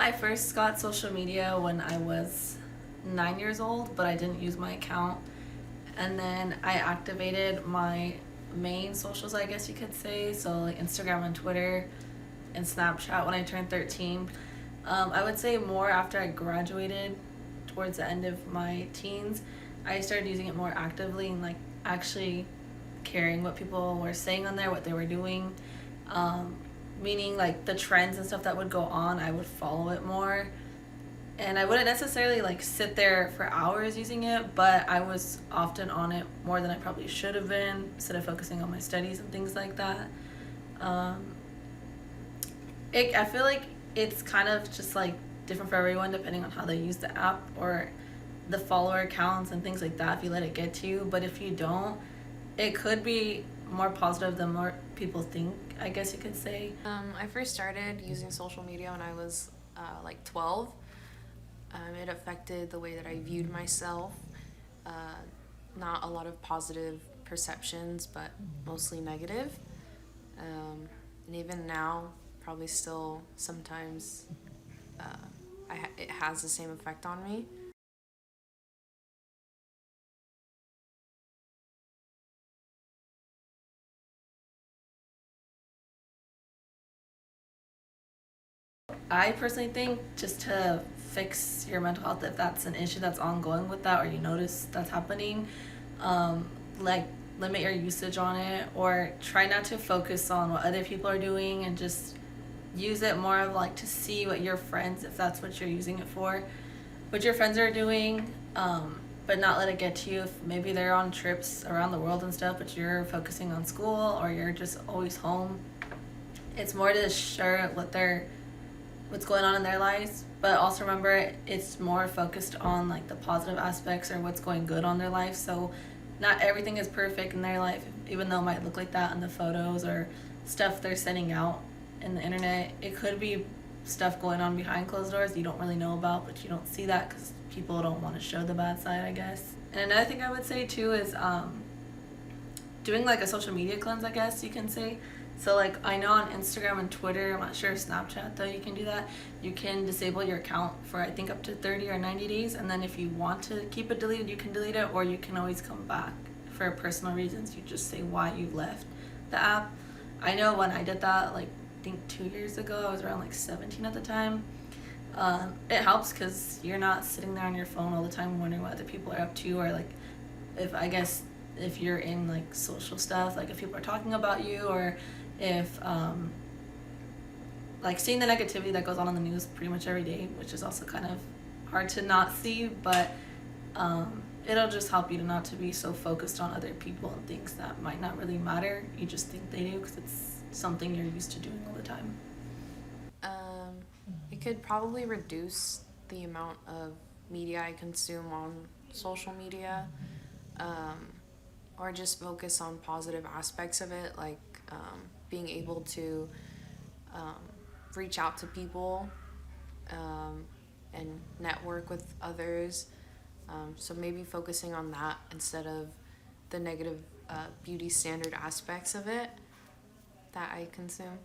I first got social media when I was 9 years old, but I didn't use my account. And then I activated my main socials, I guess you could say, so like Instagram and Twitter and Snapchat when I turned 13. I would say more after I graduated towards the end of my teens. I started using it more actively and like actually caring what people were saying on there, what they were doing. Um, Meaning like the trends and stuff that would go on, I would follow it more. And I wouldn't necessarily like sit there for hours using it, but I was often on it more than I probably should have been instead of focusing on my studies and things like that. Um, I feel like it's kind of just like different for everyone depending on how they use the app or the follower counts and things like that if you let it get to you. But if you don't, it could be more positive than more people think, I guess you could say. I first started using social media when I was like 12. It affected the way that I viewed myself. Uh, Not a lot of positive perceptions, but mostly negative. And even now, probably still sometimes uh, it has the same effect on me. I personally think just to fix your mental health, if that's an issue that's ongoing with that, or you notice that's happening, like limit your usage on it, or try not to focus on what other people are doing, and just use it more of like to see what your friends, if that's what you're using it for, what your friends are doing, but not let it get to you. If maybe they're on trips around the world and stuff, but you're focusing on school or you're just always home, it's more to share what's going on in their lives, but also remember it's more focused on like the positive aspects or what's going good on their life. So not everything is perfect in their life, even though it might look like that in the photos or stuff they're sending out in the internet. It could be stuff going on behind closed doors you don't really know about, but you don't see that because people don't want to show the bad side, I guess. And another thing I would say too is doing like a social media cleanse, I guess you can say. So like I know on Instagram and Twitter, I'm not sure if Snapchat though you can do that. You can disable your account for I think up to 30 or 90 days, and then if you want to keep it deleted, you can delete it, or you can always come back for personal reasons. You just say why you left the app. I know when I did that, like I think 2 years ago, I was around like 17 at the time. It helps because you're not sitting there on your phone all the time wondering what other people are up to, or like if I guess if you're in like social stuff, like if people are talking about you, or if like seeing the negativity that goes on in the news pretty much every day, which is also kind of hard to not see, but it'll just help you to not to be so focused on other people and things that might not really matter. You just think they do because it's something you're used to doing all the time. Um, it could probably reduce the amount of media I consume on social media, um, or just focus on positive aspects of it, like being able to um, reach out to people um, and network with others. So maybe focusing on that instead of the negative beauty standard aspects of it that I consume.